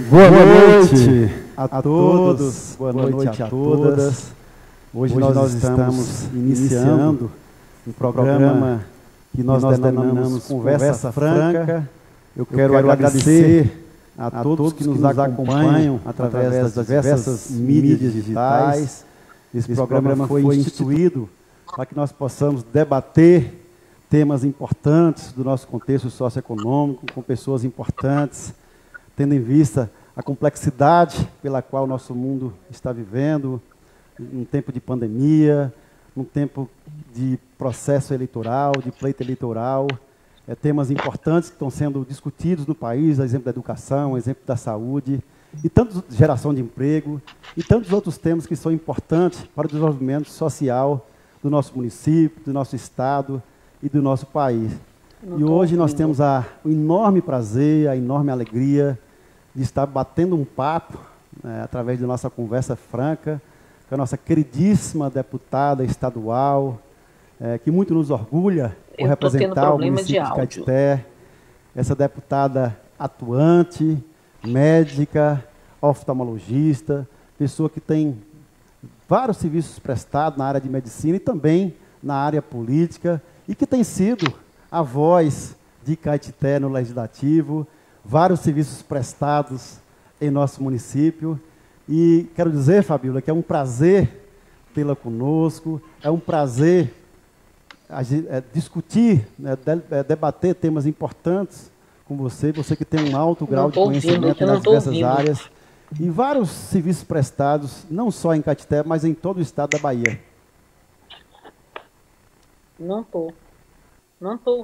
Boa noite a todos, boa noite a todas. Hoje nós estamos iniciando um programa que nós denominamos Conversa Franca. Eu quero agradecer a todos que nos acompanham através das diversas mídias digitais. Esse programa foi instituído para que nós possamos debater temas importantes do nosso contexto socioeconômico, com pessoas importantes, tendo em vista a complexidade pela qual o nosso mundo está vivendo, um tempo de pandemia, um tempo de processo eleitoral, de pleito eleitoral, temas importantes que estão sendo discutidos no país, exemplo da educação, exemplo da saúde, e tanto geração de emprego, e tantos outros temas que são importantes para o desenvolvimento social do nosso município, do nosso estado e do nosso país. E hoje nós temos o enorme prazer, a enorme alegria de estar batendo um papo, através da nossa conversa franca, com a nossa queridíssima deputada estadual, que muito nos orgulha por representar o município de Caetité, essa deputada atuante, médica, oftalmologista, pessoa que tem vários serviços prestados na área de medicina e também na área política, e que tem sido a voz de Caetité no Legislativo, vários serviços prestados em nosso município. E quero dizer, Fabíola, que é um prazer tê-la conosco, é um prazer discutir, debater temas importantes com você, você que tem um alto grau de conhecimento nas diversas áreas, e vários serviços prestados, não só em Caetité, mas em todo o estado da Bahia. Não estou.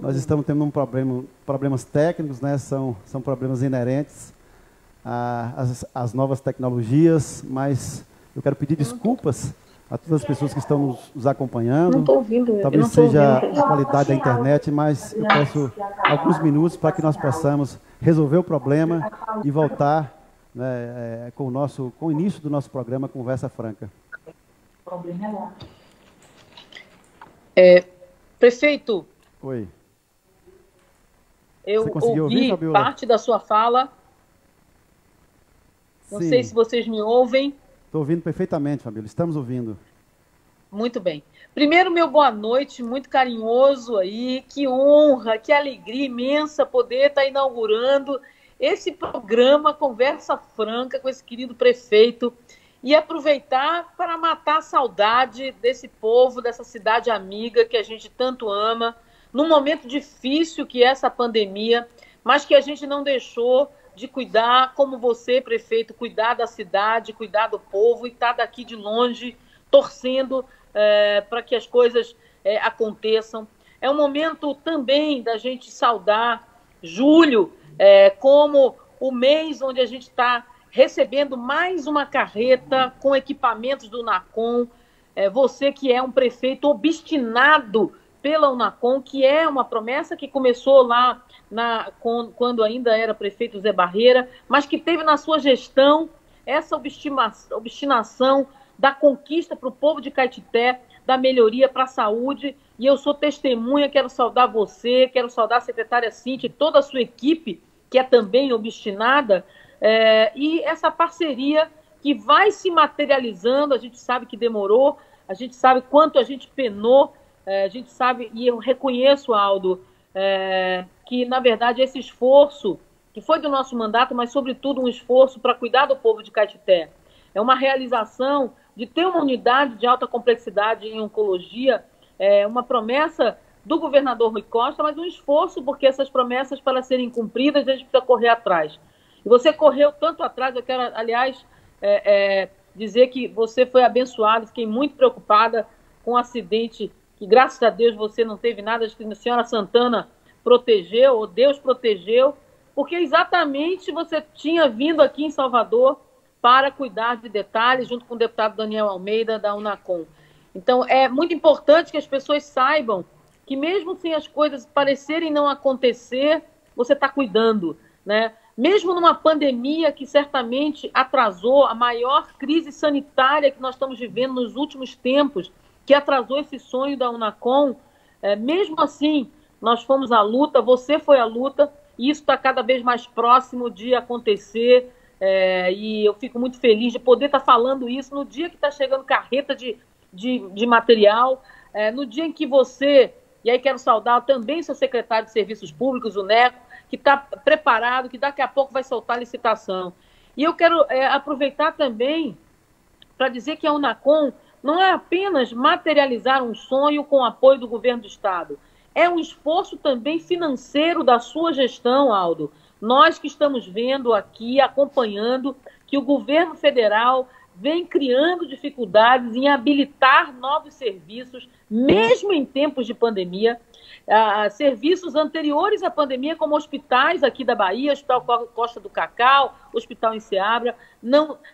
Nós estamos tendo problemas técnicos, né? São problemas inerentes às novas tecnologias, mas eu quero pedir desculpas a todas as pessoas que estão nos acompanhando. Não estou ouvindo. Talvez seja a qualidade da internet, mas eu peço alguns minutos para que nós possamos resolver o problema e voltar, né, com o início do nosso programa Conversa Franca. O problema é lá. Prefeito. Oi. Eu ouvi parte da sua fala. Não sei se vocês me ouvem. Estou ouvindo perfeitamente, Fabíola. Estamos ouvindo. Muito bem. Primeiro, meu boa noite, muito carinhoso aí. Que honra, que alegria imensa poder estar inaugurando esse programa Conversa Franca com esse querido prefeito e aproveitar para matar a saudade desse povo, dessa cidade amiga que a gente tanto ama, num momento difícil que é essa pandemia, mas que a gente não deixou de cuidar, como você, prefeito, cuidar da cidade, cuidar do povo e estar daqui de longe, torcendo para que as coisas aconteçam. É um momento também da gente saudar julho como o mês onde a gente está recebendo mais uma carreta com equipamentos do UNACOM. Você que é um prefeito obstinado pela UNACOM, que é uma promessa que começou lá quando ainda era prefeito Zé Barreira, mas que teve na sua gestão essa obstinação da conquista para o povo de Caetité, da melhoria para a saúde, e eu sou testemunha, quero saudar você, quero saudar a secretária Cíntia e toda a sua equipe, que é também obstinada, e essa parceria que vai se materializando. A gente sabe que demorou, a gente sabe quanto a gente penou, a gente sabe, e eu reconheço, Aldo, que, na verdade, esse esforço, que foi do nosso mandato, mas, sobretudo, um esforço para cuidar do povo de Caetité. É uma realização de ter uma unidade de alta complexidade em oncologia, uma promessa do governador Rui Costa, mas um esforço, porque essas promessas, para serem cumpridas, a gente precisa correr atrás. E você correu tanto atrás, eu quero, aliás, dizer que você foi abençoado, fiquei muito preocupada com o acidente, que graças a Deus você não teve nada, que a senhora Santana protegeu, ou Deus protegeu, porque exatamente você tinha vindo aqui em Salvador para cuidar de detalhes, junto com o deputado Daniel Almeida, da UNACOM. Então, é muito importante que as pessoas saibam que mesmo sem as coisas parecerem não acontecer, você está cuidando, né? Mesmo numa pandemia que certamente atrasou a maior crise sanitária que nós estamos vivendo nos últimos tempos, que atrasou esse sonho da UNACOM, mesmo assim, nós fomos à luta, você foi à luta, e isso está cada vez mais próximo de acontecer. e eu fico muito feliz de poder estar falando isso no dia que está chegando carreta de material, no dia em que você, e aí quero saudar também seu secretário de Serviços Públicos, o Neco, que está preparado, que daqui a pouco vai soltar a licitação. E eu quero aproveitar também para dizer que a Unacom não é apenas materializar um sonho com o apoio do governo do Estado, é um esforço também financeiro da sua gestão, Aldo. Nós que estamos vendo aqui, acompanhando, que o governo federal vem criando dificuldades em habilitar novos serviços, mesmo em tempos de pandemia, serviços anteriores à pandemia, como hospitais aqui da Bahia, Hospital Costa do Cacau, Hospital em Seabra,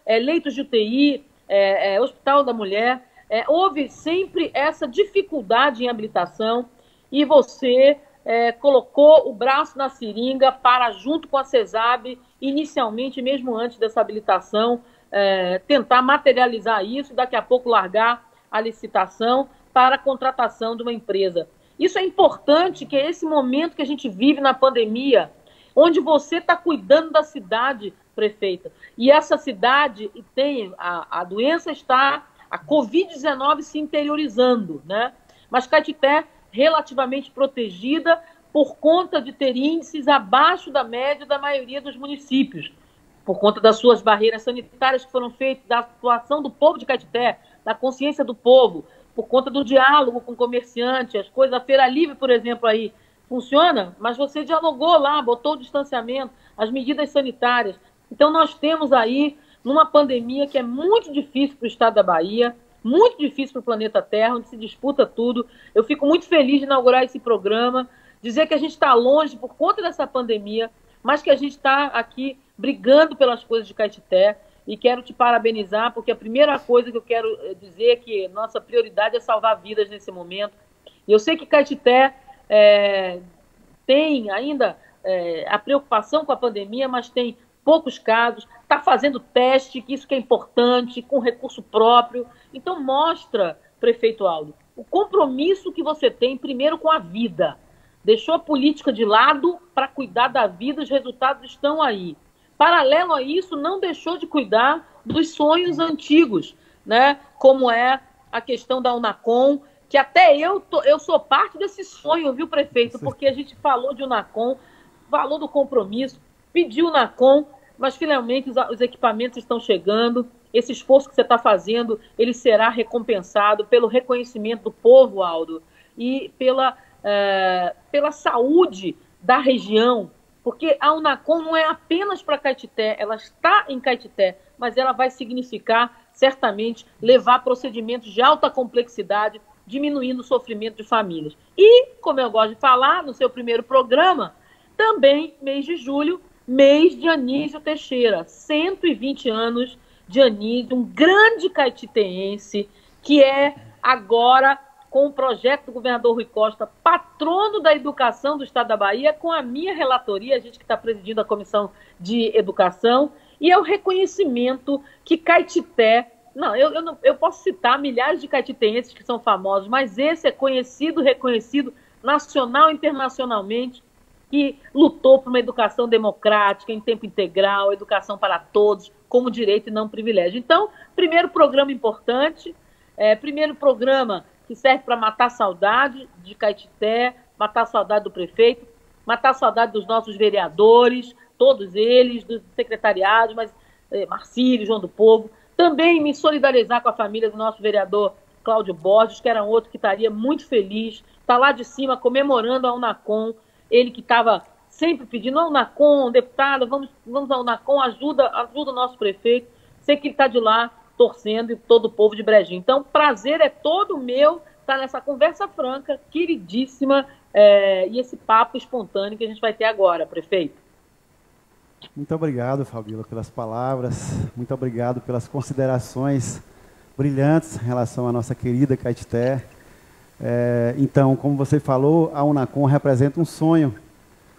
leitos de UTI, Hospital da Mulher. Houve sempre essa dificuldade em habilitação e você colocou o braço na seringa para, junto com a CESAB, inicialmente, mesmo antes dessa habilitação, tentar materializar isso e daqui a pouco largar a licitação para a contratação de uma empresa. Isso é importante, que é esse momento que a gente vive na pandemia, onde você está cuidando da cidade, prefeita. E essa cidade tem, a doença está, a Covid-19 se interiorizando, né? Mas Caetité relativamente protegida por conta de ter índices abaixo da média da maioria dos municípios, por conta das suas barreiras sanitárias que foram feitas, da atuação do povo de Caetité, da consciência do povo, por conta do diálogo com o comerciante, as coisas, a Feira Livre, por exemplo, aí funciona, mas você dialogou lá, botou o distanciamento, as medidas sanitárias. Então nós temos aí, numa pandemia que é muito difícil para o estado da Bahia, muito difícil para o planeta Terra, onde se disputa tudo. Eu fico muito feliz de inaugurar esse programa, dizer que a gente está longe por conta dessa pandemia, mas que a gente está aqui brigando pelas coisas de Caetité, e quero te parabenizar, porque a primeira coisa que eu quero dizer é que nossa prioridade é salvar vidas nesse momento. E eu sei que Caetité tem ainda a preocupação com a pandemia, mas tem poucos casos, está fazendo teste, que isso que é importante, com recurso próprio. Então mostra, prefeito Aldo, o compromisso que você tem primeiro com a vida. Deixou a política de lado para cuidar da vida, os resultados estão aí. Paralelo a isso, não deixou de cuidar dos sonhos antigos, né? Como é a questão da Unacom, que até eu sou parte desse sonho, viu, prefeito? Porque a gente falou de Unacom, falou do compromisso, pediu Unacom, mas finalmente os equipamentos estão chegando. Esse esforço que você está fazendo, ele será recompensado pelo reconhecimento do povo, Aldo, e pela saúde da região, porque a Unacom não é apenas para Caetité, ela está em Caetité, mas ela vai significar, certamente, levar procedimentos de alta complexidade, diminuindo o sofrimento de famílias. E, como eu gosto de falar, no seu primeiro programa, também, mês de julho, mês de Anísio Teixeira, 120 anos de Anísio, um grande caetitense, que é agora, com o projeto do governador Rui Costa, patrono da educação do estado da Bahia, com a minha relatoria, a gente que está presidindo a Comissão de Educação, e é o reconhecimento que Caetité... Eu posso citar milhares de caetitenses que são famosos, mas esse é conhecido, reconhecido, nacional e internacionalmente, que lutou por uma educação democrática, em tempo integral, educação para todos, como direito e não privilégio. Então, primeiro programa importante, primeiro programa que serve para matar a saudade de Caetité, matar a saudade do prefeito, matar a saudade dos nossos vereadores, todos eles, dos secretariados, mas Marcílio, João do Povo. Também me solidarizar com a família do nosso vereador Cláudio Borges, que era outro que estaria muito feliz, está lá de cima comemorando a Unacom, ele que estava sempre pedindo, a Unacom, deputada, vamos à Unacom, ajuda o nosso prefeito. Sei que ele está de lá torcendo e todo o povo de Brejinho. Então, prazer é todo meu estar nessa conversa franca, queridíssima, e esse papo espontâneo que a gente vai ter agora, prefeito. Muito obrigado, Fabíola, pelas palavras, muito obrigado pelas considerações brilhantes em relação à nossa querida Caetité. Então, como você falou, a Unacom representa um sonho.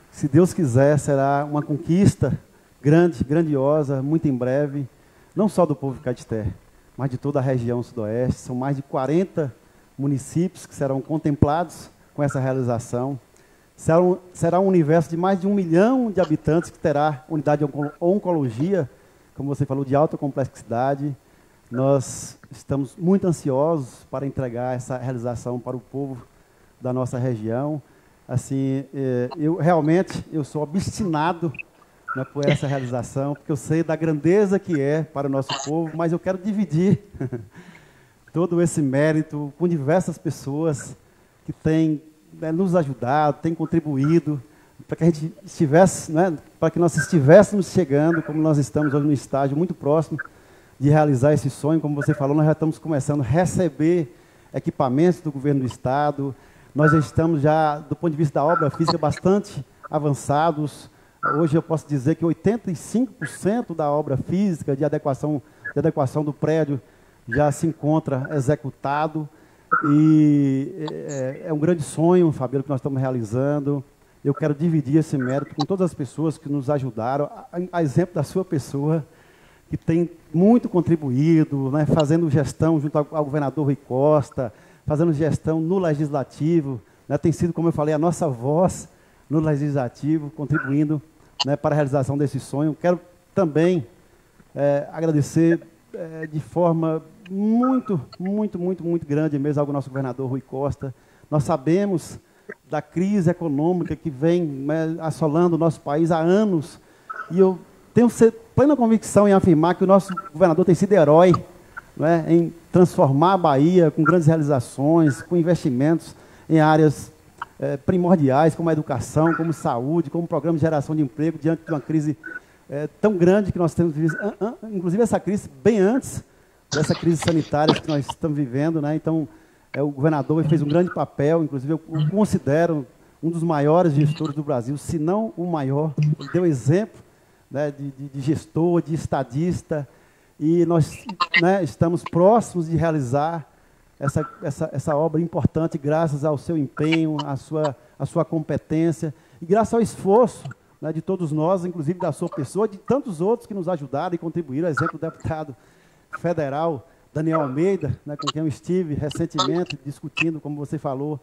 Se Deus quiser, será uma conquista grande, grandiosa, muito em breve, não só do povo de Caetité, mas de toda a região sudoeste. São mais de 40 municípios que serão contemplados com essa realização. Será um universo de mais de 1 milhão de habitantes que terá unidade de oncologia como você falou, de alta complexidade. Nós estamos muito ansiosos para entregar essa realização para o povo da nossa região. Assim, eu realmente sou obstinado, né, por essa realização, porque eu sei da grandeza que é para o nosso povo, mas eu quero dividir todo esse mérito com diversas pessoas que têm, né, nos ajudado, têm contribuído para que a gente estivesse, né, para que nós estivéssemos chegando, como nós estamos hoje, num estágio muito próximo de realizar esse sonho. Como você falou, nós já estamos começando a receber equipamentos do governo do estado. Nós já estamos, do ponto de vista da obra física, bastante avançados. Hoje eu posso dizer que 85% da obra física de adequação do prédio já se encontra executado. E é um grande sonho, Fabíola, que nós estamos realizando. Eu quero dividir esse mérito com todas as pessoas que nos ajudaram, a exemplo da sua pessoa, que tem muito contribuído, né, fazendo gestão junto ao governador Rui Costa, fazendo gestão no Legislativo, né, tem sido, como eu falei, a nossa voz no Legislativo, contribuindo, né, para a realização desse sonho. Quero também agradecer de forma muito grande mesmo ao nosso governador Rui Costa. Nós sabemos da crise econômica que vem, né, assolando o nosso país há anos, e eu tenho plena convicção em afirmar que o nosso governador tem sido herói, né, em transformar a Bahia com grandes realizações, com investimentos em áreas primordiais, como a educação, como saúde, como programa de geração de emprego, diante de uma crise tão grande que nós temos vivido, inclusive essa crise bem antes dessa crise sanitária que nós estamos vivendo, né? Então, o governador fez um grande papel, inclusive eu o considero um dos maiores gestores do Brasil, se não o maior. Ele deu exemplo, né, de gestor, de estadista, e nós, né, estamos próximos de realizar essa obra importante, graças ao seu empenho, à sua competência, e graças ao esforço, né, de todos nós, inclusive da sua pessoa, de tantos outros que nos ajudaram e contribuíram. Exemplo, o deputado federal Daniel Almeida, né, com quem eu estive recentemente discutindo, como você falou,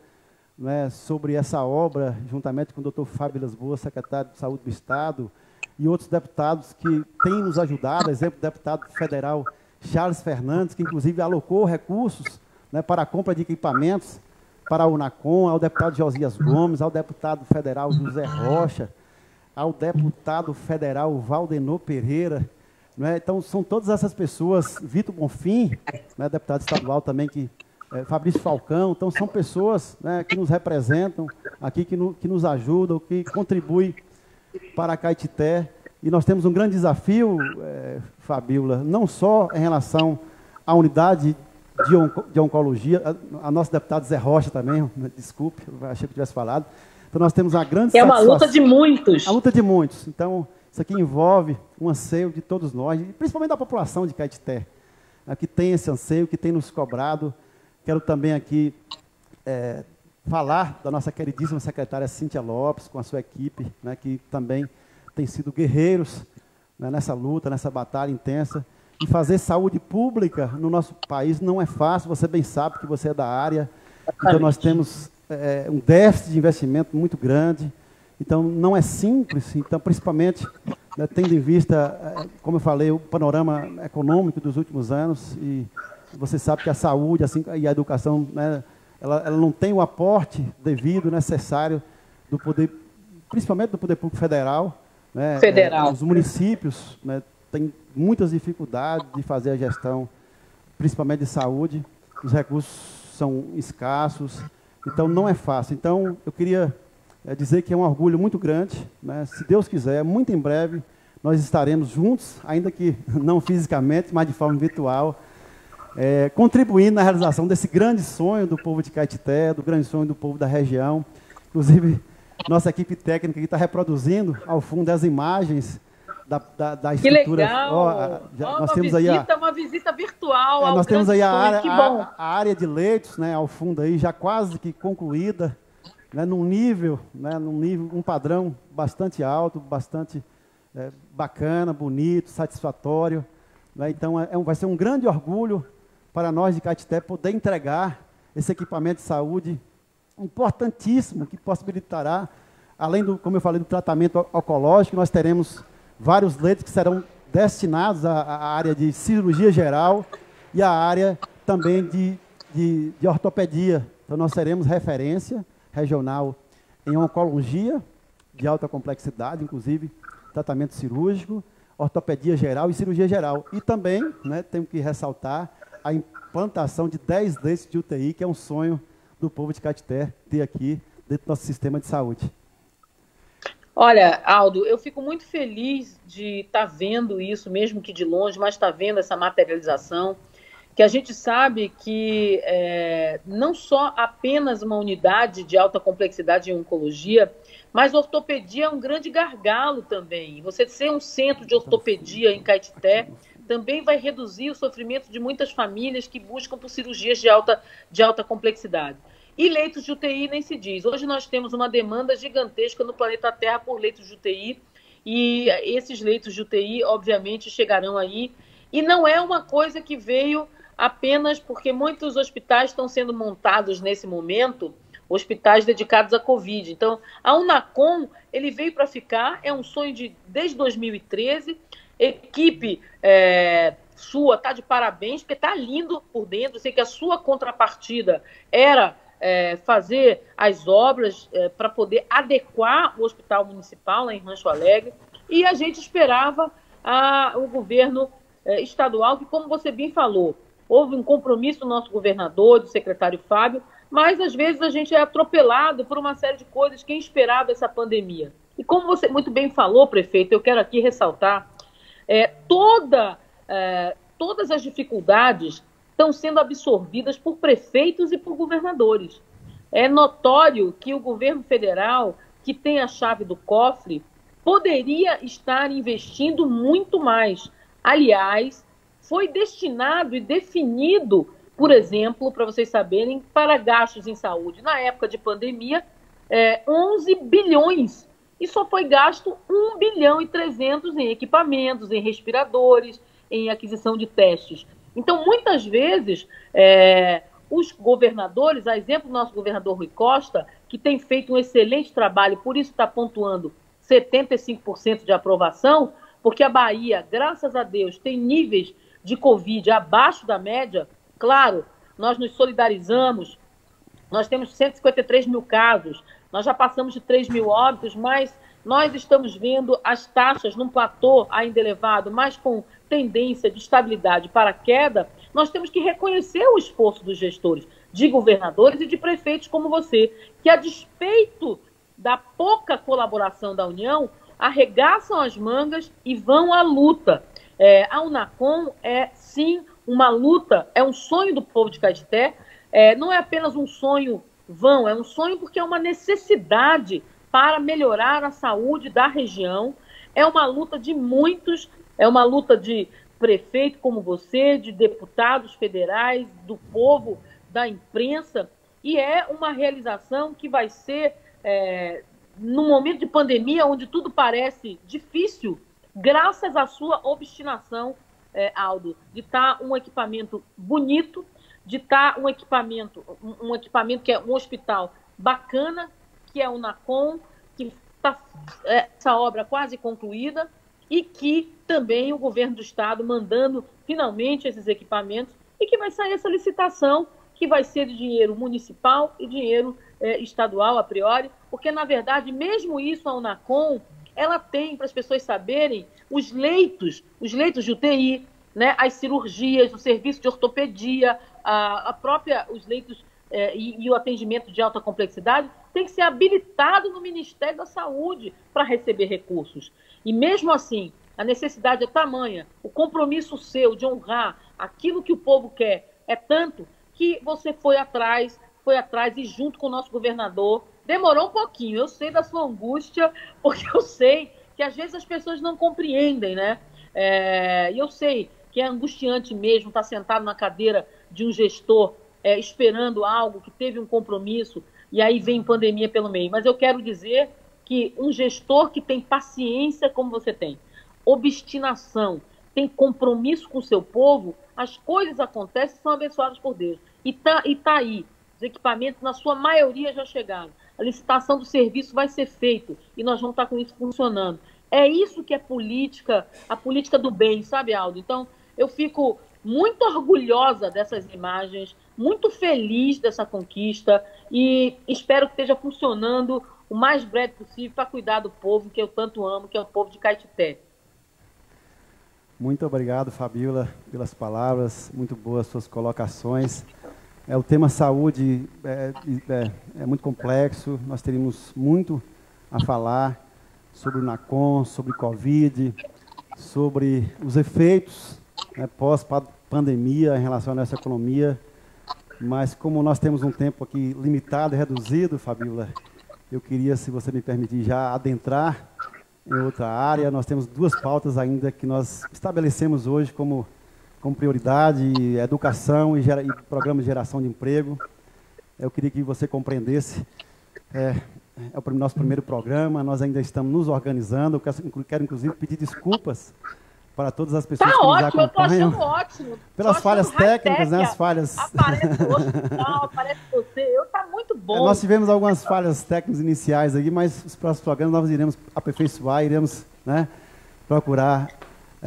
né, sobre essa obra, juntamente com o doutor Fábio Vilas Boas, secretário de Saúde do Estado, e outros deputados que têm nos ajudado. Exemplo, o deputado federal Charles Fernandes, que inclusive alocou recursos, né, para a compra de equipamentos para a Unacom, ao deputado Josias Gomes, ao deputado federal José Rocha, ao deputado federal Valdenor Pereira, né? Então, são todas essas pessoas, Vitor Bonfim, né, deputado estadual também, Fabrício Falcão. Então, são pessoas, né, que nos representam aqui, que nos ajudam, que contribuem para a Caetité. E nós temos um grande desafio, Fabíola, não só em relação à unidade de oncologia, a nosso deputado Zé Rocha também, desculpe, eu achei que eu tivesse falado. Então, nós temos uma grande satisfação. É uma luta de muitos. A luta de muitos. Então, isso aqui envolve um anseio de todos nós, principalmente da população de Caetité, que tem esse anseio, que tem nos cobrado. Quero também aqui falar da nossa queridíssima secretária Cíntia Lopes, com a sua equipe, né, que também tem sido guerreiros, né, nessa luta, nessa batalha intensa. E fazer saúde pública no nosso país não é fácil, você bem sabe que você é da área. Então, nós temos um déficit de investimento muito grande. Então, não é simples. Então, principalmente, né, tendo em vista, como eu falei, o panorama econômico dos últimos anos. E você sabe que a saúde, assim, e a educação, né, ela não tem o aporte devido, necessário, do poder, principalmente do poder público federal. Né? Os municípios, né, têm muitas dificuldades de fazer a gestão, principalmente de saúde. Os recursos são escassos. Então, não é fácil. Então, eu queria dizer que é um orgulho muito grande, né? Se Deus quiser, muito em breve, nós estaremos juntos, ainda que não fisicamente, mas de forma virtual, contribuindo na realização desse grande sonho do povo de Caetité, do grande sonho do povo da região. Inclusive, nossa equipe técnica aqui está reproduzindo ao fundo as imagens da estrutura. Que legal! Nós temos aí uma visita virtual. Nós temos aí a área de leitos, né, ao fundo aí, já quase que concluída, né, num nível, um padrão bastante alto, bastante bacana, bonito, satisfatório. Né? Então, vai ser um grande orgulho para nós de Caetité poder entregar esse equipamento de saúde importantíssimo, que possibilitará, além do, como eu falei, do tratamento oncológico, nós teremos vários leitos que serão destinados à área de cirurgia geral e à área também de ortopedia. Então, nós teremos referência regional em oncologia, de alta complexidade, inclusive tratamento cirúrgico, ortopedia geral e cirurgia geral. E também, né, temos que ressaltar a implantação de 10 leitos de UTI, que é um sonho do povo de Caeté ter aqui dentro do nosso sistema de saúde. Olha, Aldo, eu fico muito feliz de estar vendo isso, mesmo que de longe, mas estar vendo essa materialização, que a gente sabe que não só apenas uma unidade de alta complexidade em oncologia, mas ortopedia é um grande gargalo também. Você ser um centro de ortopedia em Caeté também vai reduzir o sofrimento de muitas famílias que buscam por cirurgias de alta complexidade. E leitos de UTI nem se diz. Hoje nós temos uma demanda gigantesca no planeta Terra por leitos de UTI, e esses leitos de UTI, obviamente, chegarão aí. E não é uma coisa que veio apenas porque muitos hospitais estão sendo montados nesse momento, hospitais dedicados à Covid. Então, a Unacom, ele veio para ficar, é um sonho desde 2013, equipe sua está de parabéns, porque está lindo por dentro. Eu sei que a sua contrapartida era fazer as obras para poder adequar o hospital municipal lá em Rancho Alegre, e a gente esperava o governo estadual, que, como você bem falou, houve um compromisso do nosso governador, do secretário Fábio, mas às vezes a gente é atropelado por uma série de coisas. Quem esperava essa pandemia? E como você muito bem falou, prefeito, eu quero aqui ressaltar, todas as dificuldades estão sendo absorvidas por prefeitos e por governadores. É notório que o governo federal, que tem a chave do cofre, poderia estar investindo muito mais. Aliás, foi destinado e definido, por exemplo, para vocês saberem, para gastos em saúde, na época de pandemia, 11 bilhões. E só foi gasto 1 bilhão e 300 em equipamentos, em respiradores, em aquisição de testes. Então, muitas vezes, os governadores, a exemplo do nosso governador Rui Costa, que tem feito um excelente trabalho, por isso está pontuando 75% de aprovação, porque a Bahia, graças a Deus, tem níveis de Covid abaixo da média. Claro, nós nos solidarizamos, nós temos 153 mil casos, nós já passamos de 3 mil óbitos, mas nós estamos vendo as taxas num platô ainda elevado, mas com tendência de estabilidade para queda. Nós temos que reconhecer o esforço dos gestores, de governadores e de prefeitos como você, que, a despeito da pouca colaboração da União, arregaçam as mangas e vão à luta. A Unacom sim, uma luta, é um sonho do povo de Caeté, não é apenas um sonho vão, é um sonho porque é uma necessidade para melhorar a saúde da região. É uma luta de muitos, é uma luta de prefeito como você, de deputados federais, do povo, da imprensa, e é uma realização que vai ser, num momento de pandemia, onde tudo parece difícil, graças à sua obstinação, Aldo, de estar um equipamento bonito, de estar um equipamento que é um hospital bacana, que é o Unacom, que está essa obra quase concluída, e que também o governo do estado mandando finalmente esses equipamentos, e que vai sair essa licitação, que vai ser de dinheiro municipal e dinheiro estadual a priori, porque, na verdade, mesmo isso, a Unacom, ela tem, para as pessoas saberem, os leitos de UTI, né, as cirurgias, o serviço de ortopedia, os leitos e o atendimento de alta complexidade tem que ser habilitado no Ministério da Saúde para receber recursos. E mesmo assim, a necessidade é tamanha, o compromisso seu de honrar aquilo que o povo quer é tanto que você foi atrás e junto com o nosso governador, demorou um pouquinho, eu sei da sua angústia, porque eu sei que às vezes as pessoas não compreendem, né? E eu sei que é angustiante mesmo estar sentado na cadeira de um gestor esperando algo, que teve um compromisso, e aí vem pandemia pelo meio. Mas eu quero dizer que um gestor que tem paciência como você tem, obstinação, tem compromisso com o seu povo, as coisas acontecem e são abençoadas por Deus. E tá aí, os equipamentos, na sua maioria, já chegaram. a licitação do serviço vai ser feita e nós vamos estar com isso funcionando. É isso que é política, a política do bem, sabe, Aldo? Então, eu fico muito orgulhosa dessas imagens, muito feliz dessa conquista e espero que esteja funcionando o mais breve possível para cuidar do povo que eu tanto amo, que é o povo de Caetité. Muito obrigado, Fabíola, pelas palavras, muito boas suas colocações. O tema saúde é muito complexo, nós teríamos muito a falar sobre o NACOM, sobre Covid, sobre os efeitos pós-pandemia em relação à nossa economia, mas como nós temos um tempo aqui limitado e reduzido, Fabíola, eu queria, se você me permitir, já adentrar em outra área. Nós temos duas pautas ainda que nós estabelecemos hoje como prioridade: educação e programa de geração de emprego. Eu queria que você compreendesse, é o nosso primeiro programa, nós ainda estamos nos organizando. Eu quero inclusive pedir desculpas para todas as pessoas que nos acompanham. Tá ótimo, eu tô achando ótimo. Pelas falhas técnicas, né? As falhas... Aparece o hospital, aparece você, tá muito bom. Nós tivemos algumas falhas técnicas iniciais aqui, mas os próximos programas nós iremos aperfeiçoar, iremos, né, procurar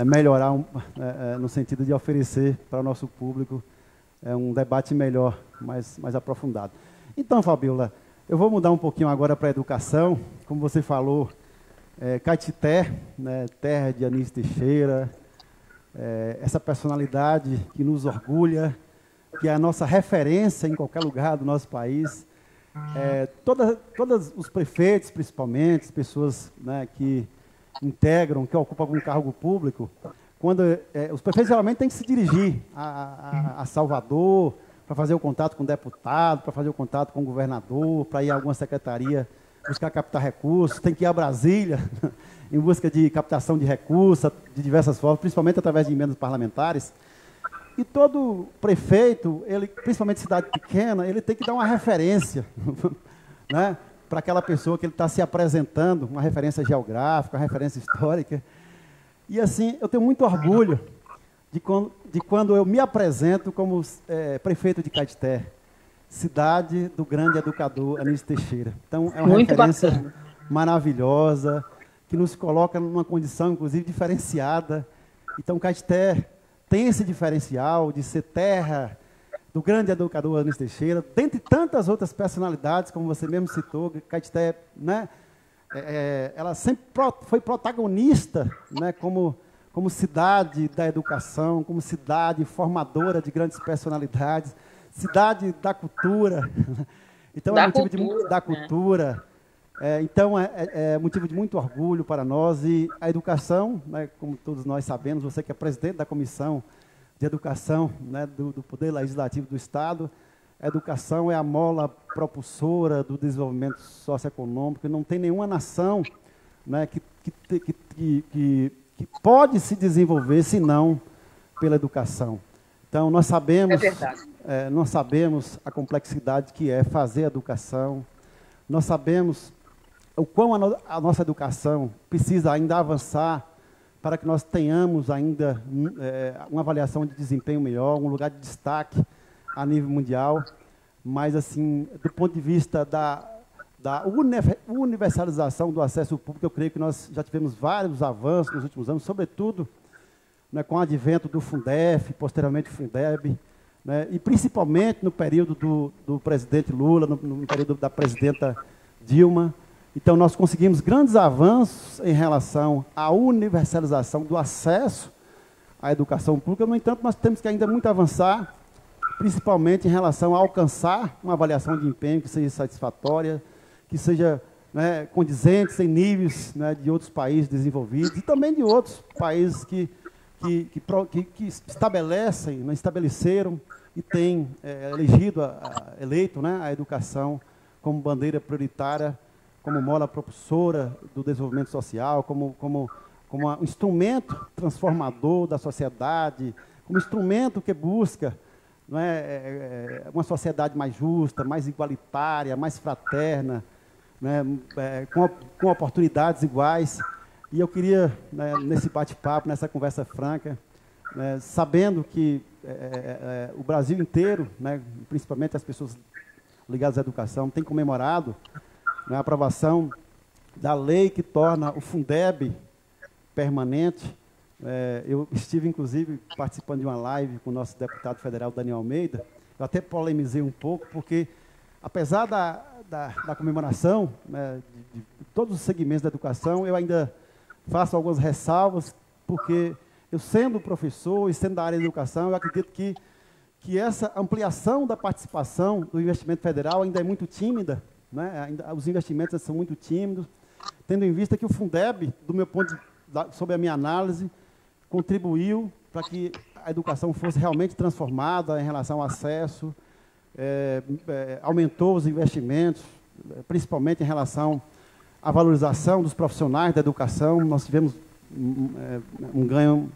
melhorar no sentido de oferecer para o nosso público um debate melhor, mais aprofundado. Então, Fabíola, eu vou mudar um pouquinho agora para a educação. Como você falou, Caetité, né, terra de Anísio Teixeira, essa personalidade que nos orgulha, que é a nossa referência em qualquer lugar do nosso país. Todos os prefeitos, principalmente, as pessoas, né, que integram, que ocupam algum cargo público, os prefeitos geralmente têm que se dirigir a Salvador para fazer o contato com o deputado, para fazer o contato com o governador, para ir a alguma secretaria buscar captar recursos, tem que ir a Brasília em busca de captação de recursos de diversas formas, principalmente através de emendas parlamentares. E todo prefeito, principalmente cidade pequena, ele tem que dar uma referência, né, para aquela pessoa que ele está se apresentando, uma referência geográfica, uma referência histórica. E assim, eu tenho muito orgulho de quando eu me apresento como prefeito de Caetité, cidade do grande educador Anísio Teixeira. Então, é uma muito referência bacana, maravilhosa, que nos coloca numa condição, inclusive, diferenciada. Então, Caetité tem esse diferencial de ser terra do grande educador Anísio Teixeira, dentre tantas outras personalidades, como você mesmo citou. Caetité, né, ela sempre foi protagonista, né, como cidade da educação, como cidade formadora de grandes personalidades, cidade da cultura. Então, é motivo da cultura. Então, é motivo de muito orgulho para nós. E a educação, né, como todos nós sabemos, você que é presidente da Comissão de Educação, né, do Poder Legislativo do Estado, a educação é a mola propulsora do desenvolvimento socioeconômico. Não tem nenhuma nação, né, que pode se desenvolver senão pela educação. Então, nós sabemos, nós sabemos a complexidade que é fazer educação, nós sabemos o quão a nossa educação precisa ainda avançar para que nós tenhamos ainda uma avaliação de desempenho melhor, um lugar de destaque a nível mundial, mas, assim, do ponto de vista da universalização do acesso público, eu creio que nós já tivemos vários avanços nos últimos anos, sobretudo, né, com o advento do Fundef, posteriormente o Fundeb, né, e principalmente no período do presidente Lula, no período da presidenta Dilma. Então, nós conseguimos grandes avanços em relação à universalização do acesso à educação pública. No entanto, nós temos que ainda muito avançar, principalmente em relação a alcançar uma avaliação de empenho que seja satisfatória, que seja, né, condizente, sem níveis, né, de outros países desenvolvidos e também de outros países que estabelecem, né, estabeleceram e têm eleito, né, a educação como bandeira prioritária, como mola propulsora do desenvolvimento social, como um instrumento transformador da sociedade, como instrumento que busca, não é, uma sociedade mais justa, mais igualitária, mais fraterna, né, com oportunidades iguais. E eu queria, né, nesse bate-papo, nessa conversa franca, né, sabendo que o Brasil inteiro, né, principalmente as pessoas ligadas à educação, tem comemorado a aprovação da lei que torna o Fundeb permanente. Eu estive, inclusive, participando de uma live com o nosso deputado federal, Daniel Almeida. Eu até polemizei um pouco, porque, apesar da comemoração, né, de todos os segmentos da educação, eu ainda faço algumas ressalvas, porque eu, sendo professor e sendo da área de educação, eu acredito que essa ampliação da participação do investimento federal ainda é muito tímida, né? Os investimentos são muito tímidos, tendo em vista que o Fundeb, do meu ponto de vista, sob a minha análise, contribuiu para que a educação fosse realmente transformada em relação ao acesso, aumentou os investimentos, principalmente em relação à valorização dos profissionais da educação. Nós tivemos um ganho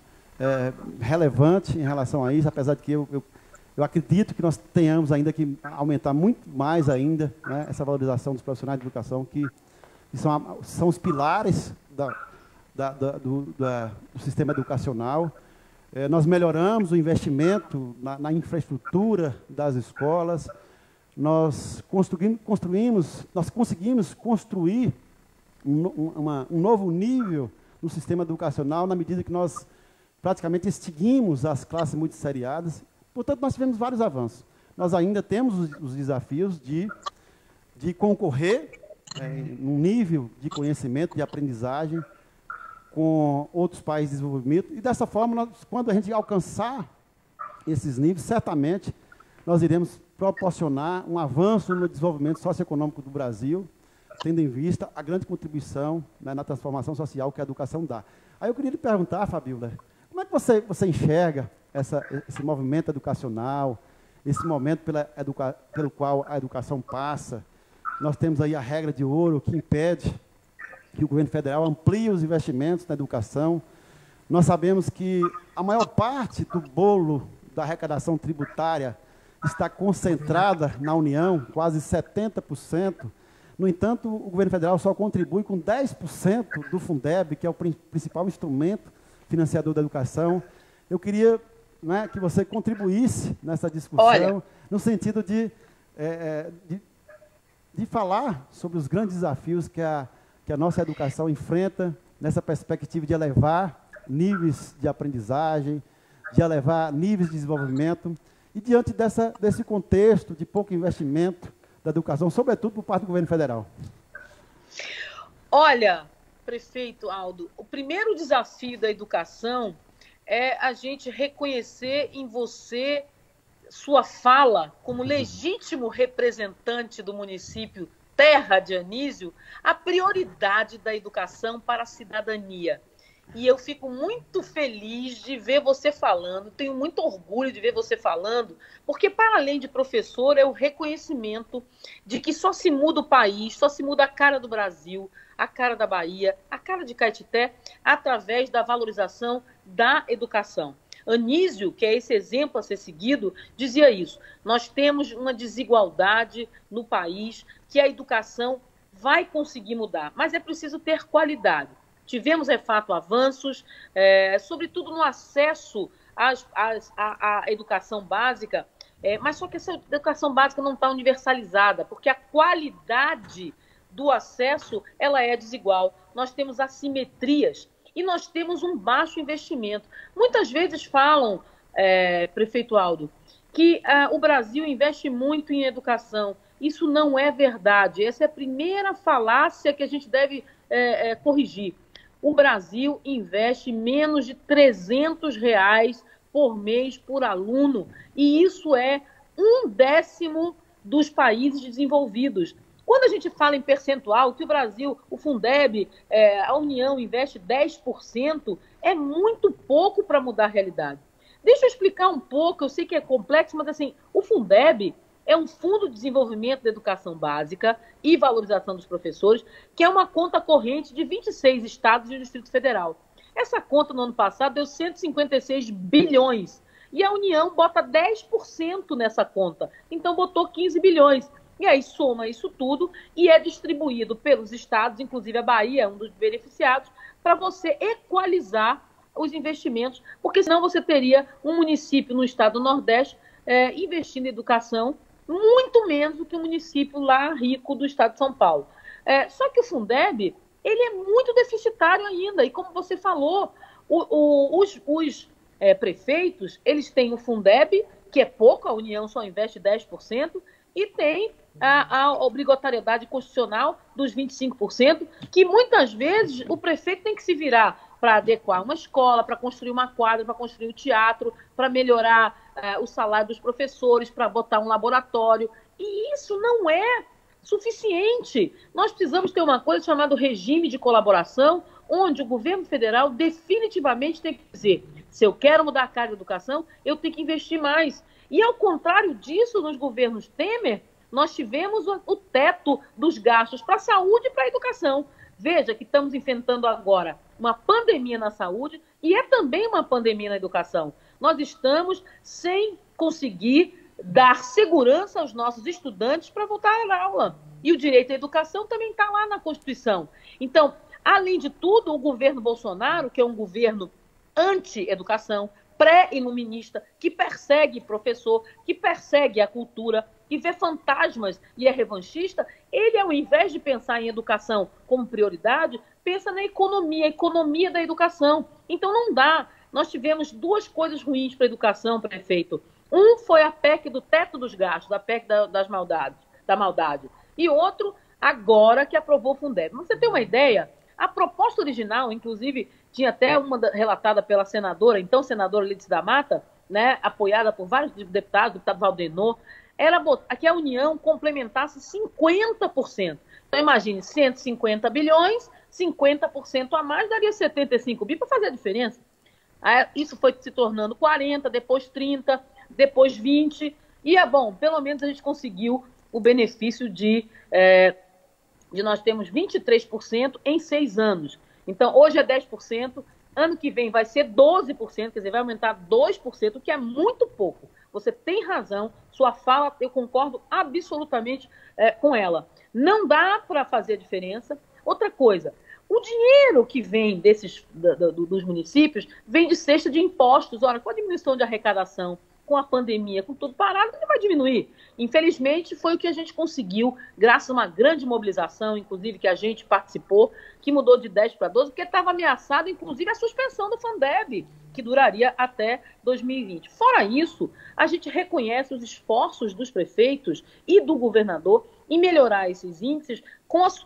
relevante em relação a isso, apesar de que eu acredito que nós tenhamos ainda que aumentar muito mais ainda, né, essa valorização dos profissionais de educação, que são os pilares do sistema educacional. Nós melhoramos o investimento na infraestrutura das escolas, nós conseguimos construir um novo nível no sistema educacional, na medida que nós praticamente extinguimos as classes multisseriadas. Portanto, nós tivemos vários avanços. Nós ainda temos os desafios de concorrer num nível de conhecimento, de aprendizagem, com outros países de desenvolvimento, e dessa forma, quando a gente alcançar esses níveis, certamente nós iremos proporcionar um avanço no desenvolvimento socioeconômico do Brasil, tendo em vista a grande contribuição, né, na transformação social que a educação dá. Aí eu queria lhe perguntar, Fabíola, como é que você enxerga esse movimento educacional, esse momento pelo qual a educação passa? Nós temos aí a regra de ouro que impede que o governo federal amplie os investimentos na educação. Nós sabemos que a maior parte do bolo da arrecadação tributária está concentrada na União, quase 70%. No entanto, o governo federal só contribui com 10% do Fundeb, que é o principal instrumento financiador da educação. Eu queria, né, que você contribuísse nessa discussão, no sentido de falar sobre os grandes desafios que a nossa educação enfrenta, nessa perspectiva de elevar níveis de aprendizagem, de elevar níveis de desenvolvimento, e diante desse contexto de pouco investimento da educação, sobretudo por parte do governo federal. Olha, prefeito Aldo, o primeiro desafio da educação é a gente reconhecer em você sua fala como legítimo representante do município Terra de Anísio, a prioridade da educação para a cidadania. E eu fico muito feliz de ver você falando, tenho muito orgulho de ver você falando, porque para além de professor é o reconhecimento de que só se muda o país, só se muda a cara do Brasil, a cara da Bahia, a cara de Caetité, através da valorização da educação. Anísio, que é esse exemplo a ser seguido, dizia isso. Nós temos uma desigualdade no país que a educação vai conseguir mudar, mas é preciso ter qualidade. Tivemos, é fato, avanços, sobretudo no acesso à educação básica, mas só que essa educação básica não está universalizada, porque a qualidade do acesso ela é desigual. Nós temos assimetrias e nós temos um baixo investimento. Muitas vezes falam, prefeito Aldo, que o Brasil investe muito em educação. Isso não é verdade. Essa é a primeira falácia que a gente deve corrigir. O Brasil investe menos de R$300 por mês por aluno, e isso é 1/10 dos países desenvolvidos. Quando a gente fala em percentual, que o Brasil, o Fundeb, a União investe 10%, é muito pouco para mudar a realidade. Deixa eu explicar um pouco, eu sei que é complexo, mas assim, o Fundeb é um fundo de desenvolvimento da educação básica e valorização dos professores, que é uma conta corrente de 26 estados e o Distrito Federal. Essa conta, no ano passado, deu 156 bilhões. E a União bota 10% nessa conta. Então, botou 15 bilhões. E aí, soma isso tudo e é distribuído pelos estados, inclusive a Bahia é um dos beneficiados, para você equalizar os investimentos, porque senão você teria um município no estado do Nordeste investindo em educação muito menos do que um município lá rico do estado de São Paulo. Só que o Fundeb, ele é muito deficitário ainda, e como você falou, os prefeitos, eles têm o Fundeb, que é pouco, a União só investe 10%, e tem a obrigatoriedade constitucional dos 25%, que muitas vezes o prefeito tem que se virar para adequar uma escola, para construir uma quadra, para construir um teatro, para melhorar o salário dos professores, para botar um laboratório. E isso não é suficiente. Nós precisamos ter uma coisa chamada regime de colaboração, onde o governo federal definitivamente tem que dizer: se eu quero mudar a cara da educação, eu tenho que investir mais. E ao contrário disso, nos governos Temer, nós tivemos o teto dos gastos para a saúde e para a educação. Veja que estamos enfrentando agora uma pandemia na saúde e é também uma pandemia na educação. Nós estamos sem conseguir dar segurança aos nossos estudantes para voltar à aula. E o direito à educação também está lá na Constituição. Então, além de tudo, o governo Bolsonaro, que é um governo anti-educação, pré-iluminista, que persegue professor, que persegue a cultura, que vê fantasmas e é revanchista, ele, ao invés de pensar em educação como prioridade, pensa na economia, a economia da educação. Então não dá. Nós tivemos duas coisas ruins para a educação, prefeito. Um foi a PEC do teto dos gastos, a PEC da maldade. E outro, agora que aprovou o Fundeb. Mas você tem uma ideia? A proposta original, inclusive, tinha até uma relatada pela senadora, então senadora Lídice da Mata, né, apoiada por vários deputados, o deputado Valdenor, era que a União complementasse 50%. Então, imagine, 150 bilhões, 50% a mais daria 75 bi para fazer a diferença. Isso foi se tornando 40, depois 30, depois 20. E bom, pelo menos a gente conseguiu o benefício de nós termos 23% em 6 anos. Então, hoje é 10%, ano que vem vai ser 12%, quer dizer, vai aumentar 2%, o que é muito pouco. Você tem razão, sua fala, eu concordo absolutamente com ela. Não dá para fazer a diferença. Outra coisa, o dinheiro que vem dos municípios vem de cesta de impostos. Ora, com a diminuição de arrecadação, com a pandemia, com tudo parado, não vai diminuir. Infelizmente, foi o que a gente conseguiu, graças a uma grande mobilização, inclusive, que a gente participou, que mudou de 10 para 12, porque estava ameaçado, inclusive, a suspensão do Fundeb, que duraria até 2020. Fora isso, a gente reconhece os esforços dos prefeitos e do governador em melhorar esses índices,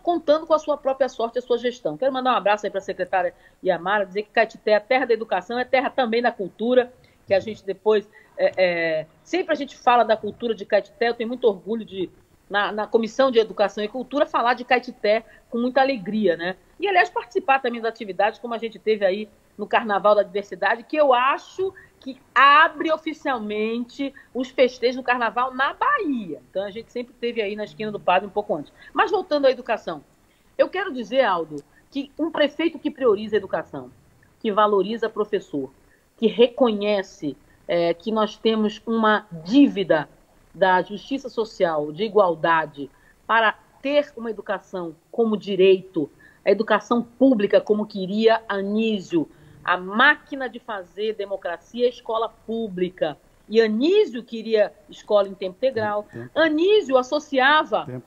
contando com a sua própria sorte e a sua gestão. Quero mandar um abraço aí para a secretária Yamara, dizer que Caetité é a terra da educação, é terra também da cultura, que a gente depois... sempre a gente fala da cultura de Caetité, eu tenho muito orgulho de, na Comissão de Educação e Cultura, falar de Caetité com muita alegria, né? E, aliás, participar também das atividades, como a gente teve aí no Carnaval da Diversidade, que eu acho que abre oficialmente os festejos do Carnaval na Bahia. Então, a gente sempre teve aí na esquina do Padre um pouco antes. Mas, voltando à educação, eu quero dizer, Aldo, que um prefeito que prioriza a educação, que valoriza professor, que reconhece que nós temos uma dívida da justiça social, de igualdade, para ter uma educação como direito, a educação pública como queria Anísio, a máquina de fazer democracia é escola pública. E Anísio queria escola em tempo integral. Anísio associava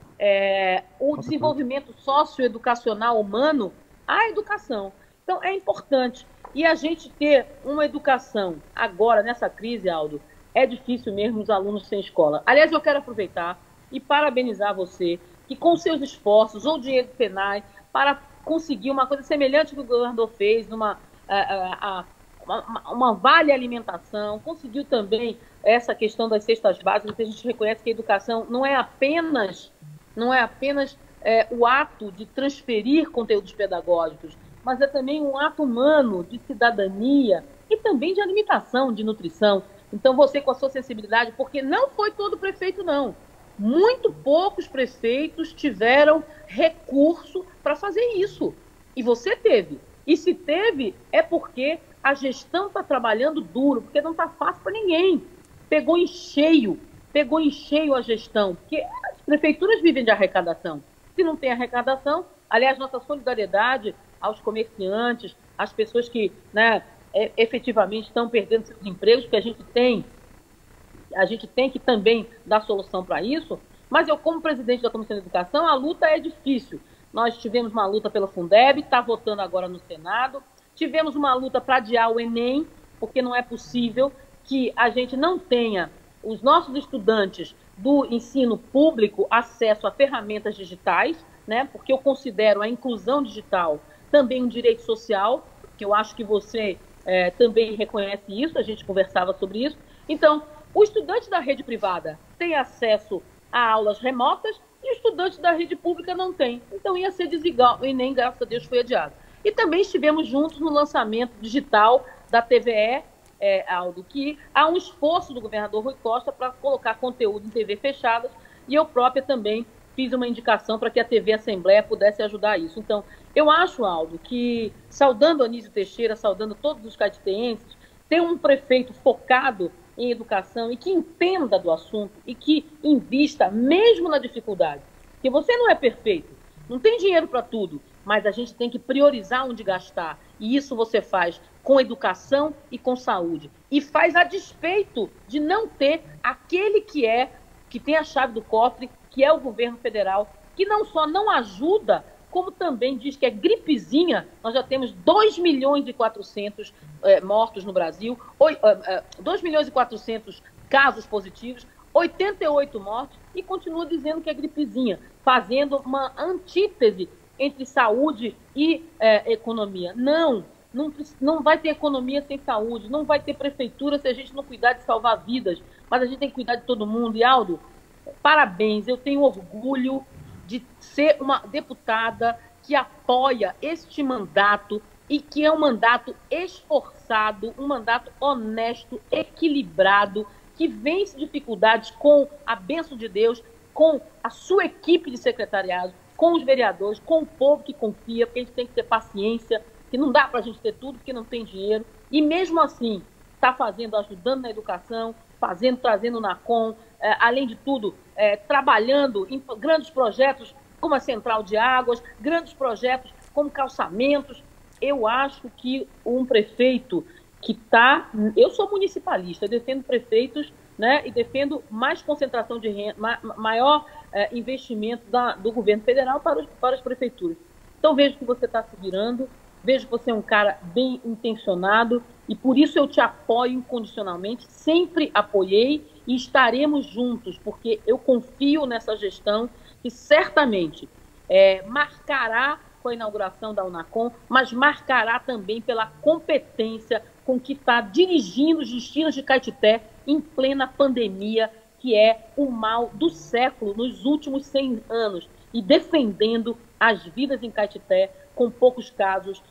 o desenvolvimento socioeducacional humano à educação. Então, é importante. E a gente ter uma educação agora, nessa crise, Aldo, é difícil mesmo os alunos sem escola. Aliás, eu quero aproveitar e parabenizar você, que com seus esforços, ou dinheiro do Senai, para conseguir uma coisa semelhante que o governador fez, uma vale alimentação, conseguiu também essa questão das cestas básicas, que a gente reconhece que a educação não é apenas o ato de transferir conteúdos pedagógicos, mas é também um ato humano de cidadania e também de alimentação, de nutrição. Então, você com a sua sensibilidade, porque não foi todo prefeito, não. Muito poucos prefeitos tiveram recurso para fazer isso. E você teve. E se teve, é porque a gestão está trabalhando duro, porque não está fácil para ninguém. Pegou em cheio a gestão, porque as prefeituras vivem de arrecadação. Se não tem arrecadação, aliás, nossa solidariedade aos comerciantes, às pessoas que efetivamente estão perdendo seus empregos, porque a gente tem que também dar solução para isso, mas eu, como presidente da Comissão de Educação, a luta é difícil. Nós tivemos uma luta pela Fundeb, está votando agora no Senado. Tivemos uma luta para adiar o Enem, porque não é possível que a gente não tenha os nossos estudantes do ensino público acesso a ferramentas digitais, né? Porque eu considero a inclusão digital também um direito social, que eu acho que você também reconhece isso, a gente conversava sobre isso. Então, o estudante da rede privada tem acesso a aulas remotas e o estudante da rede pública não tem. Então, ia ser desigual, e nem, graças a Deus, foi adiado. E também estivemos juntos no lançamento digital da TVE, Aldo, que há um esforço do governador Rui Costa para colocar conteúdo em TV fechadas, e eu própria também fiz uma indicação para que a TV Assembleia pudesse ajudar isso. Então, eu acho, Aldo, que, saudando Anísio Teixeira, saudando todos os caetitenses, ter um prefeito focado em educação e que entenda do assunto e que invista mesmo na dificuldade. Porque você não é perfeito, não tem dinheiro para tudo, mas a gente tem que priorizar onde gastar. E isso você faz com educação e com saúde. E faz a despeito de não ter aquele que tem a chave do cofre, que é o governo federal, que não só não ajuda, como também diz que é gripezinha. Nós já temos 2 milhões e 400 mortos no Brasil, 2 milhões e 400 casos positivos, 88 mortes, e continua dizendo que é gripezinha, fazendo uma antítese entre saúde e economia. Não vai ter economia sem saúde, não vai ter prefeitura se a gente não cuidar de salvar vidas, mas a gente tem que cuidar de todo mundo. E, Aldo, parabéns, eu tenho orgulho de ser uma deputada que apoia este mandato e que é um mandato esforçado, um mandato honesto, equilibrado, que vence dificuldades com a bênção de Deus, com a sua equipe de secretariado, com os vereadores, com o povo que confia, porque a gente tem que ter paciência, que não dá para a gente ter tudo porque não tem dinheiro, e mesmo assim está ajudando na educação, trazendo o NACOM, além de tudo, trabalhando em grandes projetos como a Central de Águas, grandes projetos como calçamentos. Eu acho que um prefeito que está... Eu sou municipalista, eu defendo prefeitos, né, e defendo mais concentração de renda, maior investimento do governo federal para as prefeituras. Então, vejo que você está se virando, vejo que você é um cara bem intencionado e por isso eu te apoio incondicionalmente, sempre apoiei e estaremos juntos, porque eu confio nessa gestão que certamente marcará com a inauguração da Unacom, mas marcará também pela competência com que está dirigindo os destinos de Caetité em plena pandemia, que é o mal do século nos últimos 100 anos, e defendendo as vidas em Caetité, com poucos casos,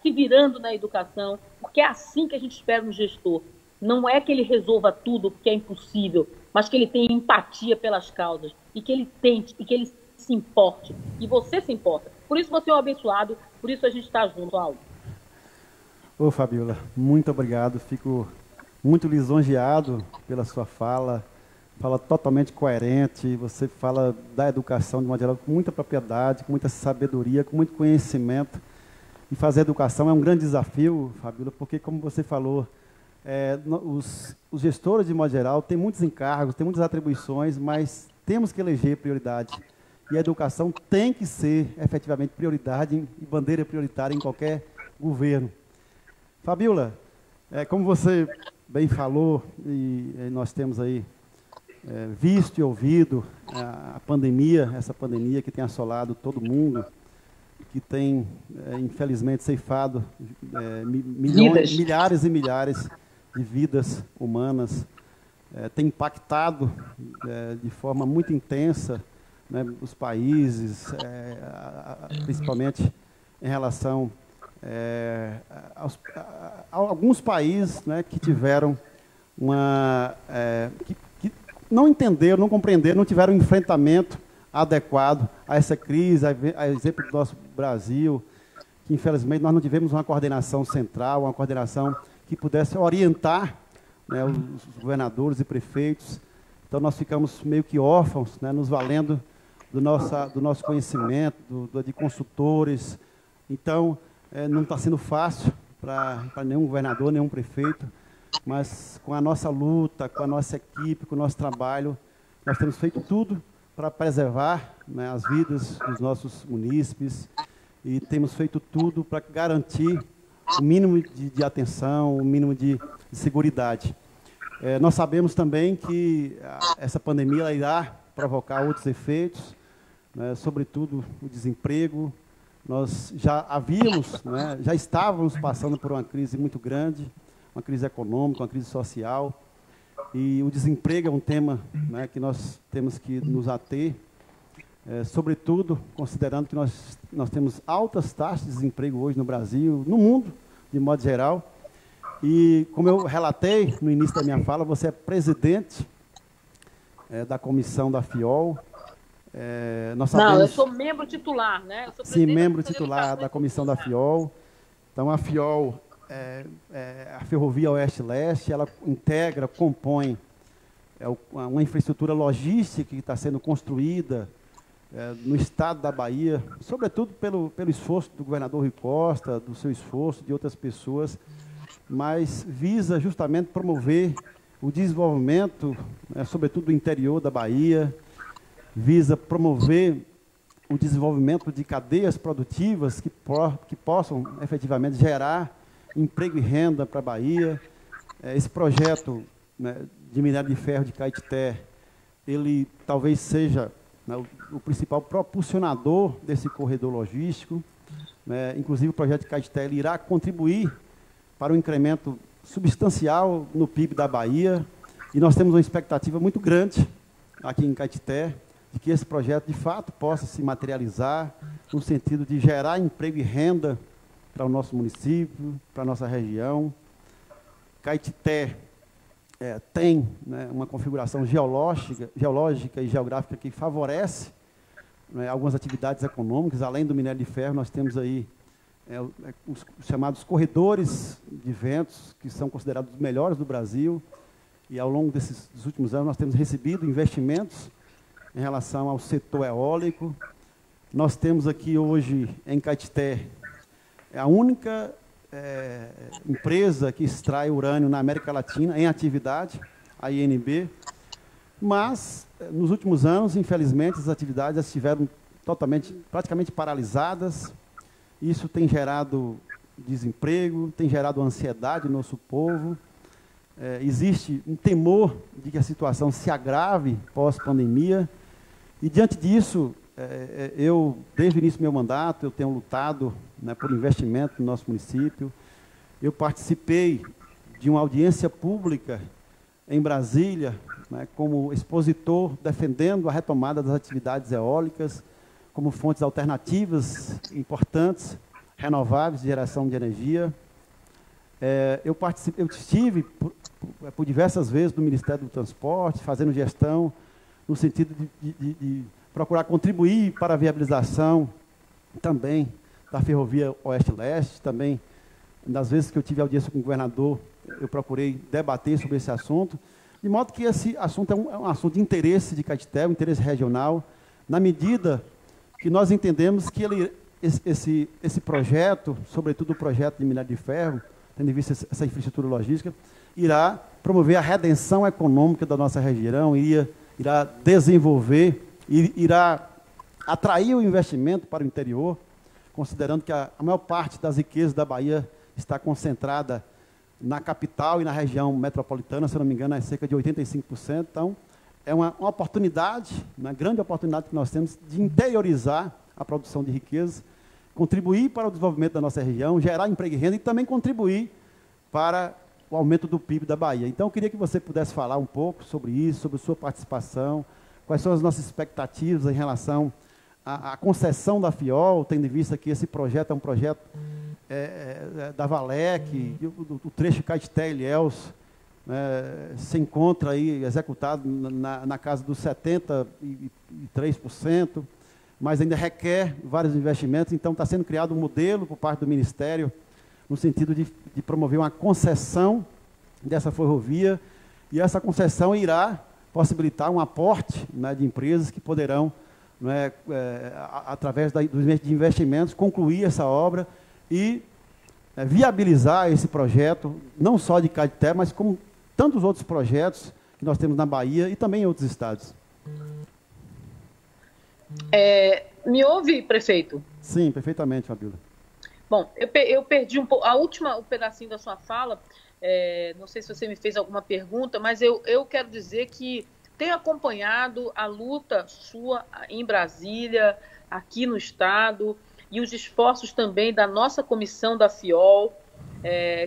se virando na educação, porque é assim que a gente espera um gestor. Não é que ele resolva tudo, porque é impossível, mas que ele tenha empatia pelas causas, e que ele tente, e que ele se importe, e você se importa. Por isso você é um abençoado, por isso a gente está junto, Aldo. Ô, Fabiola, muito obrigado, fico muito lisonjeado pela sua fala totalmente coerente, você fala da educação de modo geral com muita propriedade, com muita sabedoria, com muito conhecimento, e fazer educação é um grande desafio, Fabiola, porque, como você falou, os gestores, de modo geral, têm muitos encargos, têm muitas atribuições, mas temos que eleger prioridade. E a educação tem que ser, efetivamente, prioridade e bandeira prioritária em qualquer governo. Fabiola, como você bem falou, e nós temos aí visto e ouvido a pandemia, essa pandemia que tem assolado todo mundo, que tem, infelizmente, ceifado milhares e milhares de vidas humanas, tem impactado de forma muito intensa, né, os países, principalmente em relação a alguns países, né, que tiveram que não entenderam, não compreenderam, não tiveram um enfrentamento adequado a essa crise, a exemplo do nosso Brasil, que infelizmente nós não tivemos uma coordenação central, uma coordenação que pudesse orientar, né, os governadores e prefeitos. Então nós ficamos meio que órfãos, né, nos valendo do nosso conhecimento, de consultores. Então, não está sendo fácil para nenhum governador, nenhum prefeito, mas com a nossa luta, com a nossa equipe, com o nosso trabalho, nós temos feito tudo para preservar, né, as vidas dos nossos munícipes e temos feito tudo para garantir o mínimo de atenção, o mínimo de seguridade. Nós sabemos também que essa pandemia irá provocar outros efeitos, né, sobretudo o desemprego. Nós já havíamos, né, já estávamos passando por uma crise muito grande, uma crise econômica, uma crise social, e o desemprego é um tema, né, que nós temos que nos ater, sobretudo considerando que nós temos altas taxas de desemprego hoje no Brasil, no mundo, de modo geral. E, como eu relatei no início da minha fala, você é presidente da comissão da FIOL. Nós sabemos... Não, eu sou membro titular, né? Eu sou sim, membro titular da comissão da FIOL. Então, a FIOL, a Ferrovia Oeste-Leste, ela integra, compõe uma infraestrutura logística que está sendo construída no estado da Bahia, sobretudo pelo esforço do governador Rui Costa, do seu esforço, de outras pessoas, mas visa justamente promover o desenvolvimento, sobretudo do interior da Bahia, visa promover o desenvolvimento de cadeias produtivas que possam efetivamente gerar emprego e renda para a Bahia. Esse projeto, né, de minério de ferro de Caetité, ele talvez seja, né, o principal propulsionador desse corredor logístico. Inclusive, o projeto de Caetité ele irá contribuir para um incremento substancial no PIB da Bahia, e nós temos uma expectativa muito grande aqui em Caetité, de que esse projeto, de fato, possa se materializar no sentido de gerar emprego e renda para o nosso município, para a nossa região. Caetité tem, né, uma configuração geológica e geográfica que favorece, né, algumas atividades econômicas. Além do minério de ferro, nós temos aí os chamados corredores de ventos, que são considerados os melhores do Brasil, e ao longo dos últimos anos nós temos recebido investimentos em relação ao setor eólico. Nós temos aqui hoje em Caetité a única empresa que extrai urânio na América Latina em atividade, a INB, mas nos últimos anos, infelizmente, as atividades estiveram praticamente paralisadas. Isso tem gerado desemprego, tem gerado ansiedade no nosso povo. Existe um temor de que a situação se agrave pós-pandemia. E, diante disso, eu, desde o início do meu mandato, eu tenho lutado, né, por investimento no nosso município. Eu participei de uma audiência pública em Brasília, né, como expositor, defendendo a retomada das atividades eólicas, como fontes alternativas importantes, renováveis, de geração de energia. Eu estive por diversas vezes no Ministério do Transporte, fazendo gestão, no sentido de procurar contribuir para a viabilização também da Ferrovia Oeste-Leste. Também, nas vezes que eu tive audiência com o governador, eu procurei debater sobre esse assunto, de modo que esse assunto é um assunto de interesse de Caetité, um interesse regional, na medida que nós entendemos que esse projeto, sobretudo o projeto de minério de ferro, tendo em vista essa infraestrutura logística, irá promover a redenção econômica da nossa região, irá desenvolver, irá atrair o investimento para o interior, considerando que a maior parte das riquezas da Bahia está concentrada na capital e na região metropolitana, se não me engano, é cerca de 85%. Então, é uma oportunidade, uma grande oportunidade que nós temos de interiorizar a produção de riquezas, contribuir para o desenvolvimento da nossa região, gerar emprego e renda e também contribuir para o aumento do PIB da Bahia. Então, eu queria que você pudesse falar um pouco sobre isso, sobre sua participação, quais são as nossas expectativas em relação à concessão da FIOL, tendo em vista que esse projeto é um projeto da Valec, o trecho Caetité-Ilhéus, se encontra aí executado na casa dos 73%, mas ainda requer vários investimentos. Então, está sendo criado um modelo por parte do Ministério, no sentido de promover uma concessão dessa ferrovia, e essa concessão irá possibilitar um aporte, né, de empresas que poderão, né, através de investimentos, concluir essa obra e viabilizar esse projeto, não só de Caetité, mas como tantos outros projetos que nós temos na Bahia e também em outros estados. Me ouve, prefeito? Sim, perfeitamente, Fabíola. Bom, eu perdi um pouco o pedacinho da sua fala. Não sei se você me fez alguma pergunta, mas eu quero dizer que tenho acompanhado a luta sua em Brasília, aqui no Estado, e os esforços também da nossa comissão da FIOL,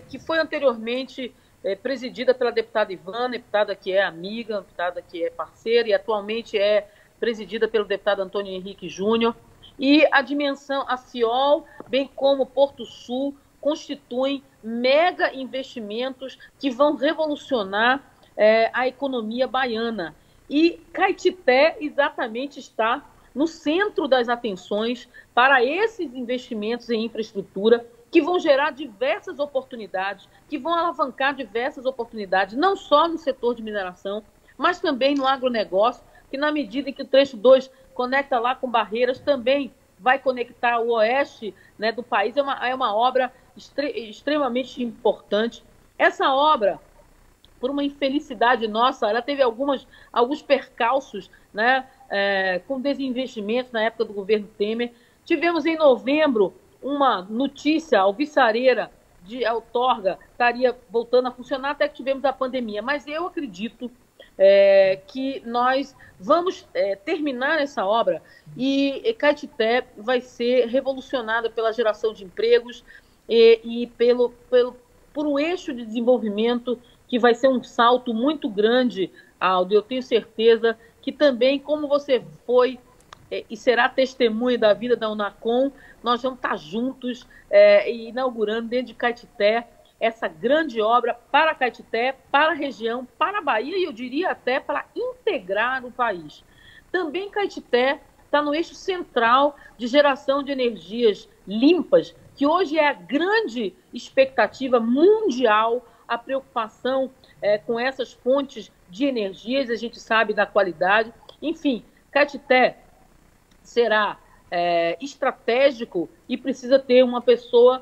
que foi anteriormente presidida pela deputada Ivana, deputada que é amiga, deputada que é parceira, e atualmente é presidida pelo deputado Antônio Henrique Júnior. E a dimensão, a FIOL, bem como Porto Sul, constituem mega investimentos que vão revolucionar a economia baiana. E Caetité exatamente está no centro das atenções para esses investimentos em infraestrutura que vão gerar diversas oportunidades, que vão alavancar diversas oportunidades, não só no setor de mineração, mas também no agronegócio, que na medida em que o trecho 2 conecta lá com Barreiras, também vai conectar o oeste, né, do país. É uma obra extremamente importante. Essa obra, por uma infelicidade nossa, ela teve alguns percalços, né, com desinvestimentos na época do governo Temer. Tivemos em novembro uma notícia alvissareira de outorga estaria voltando a funcionar, até que tivemos a pandemia. Mas eu acredito que nós vamos terminar essa obra e Caetité vai ser revolucionada pela geração de empregos e por um eixo de desenvolvimento que vai ser um salto muito grande, Aldo. Eu tenho certeza que também, como você foi e será testemunha da vida da Unacom, nós vamos estar juntos inaugurando dentro de Caetité essa grande obra para Caetité, para a região, para a Bahia e eu diria até para integrar o país. Também Caetité está no eixo central de geração de energias limpas, que hoje é a grande expectativa mundial, a preocupação com essas fontes de energias, a gente sabe da qualidade. Enfim, Caetité será estratégico e precisa ter uma pessoa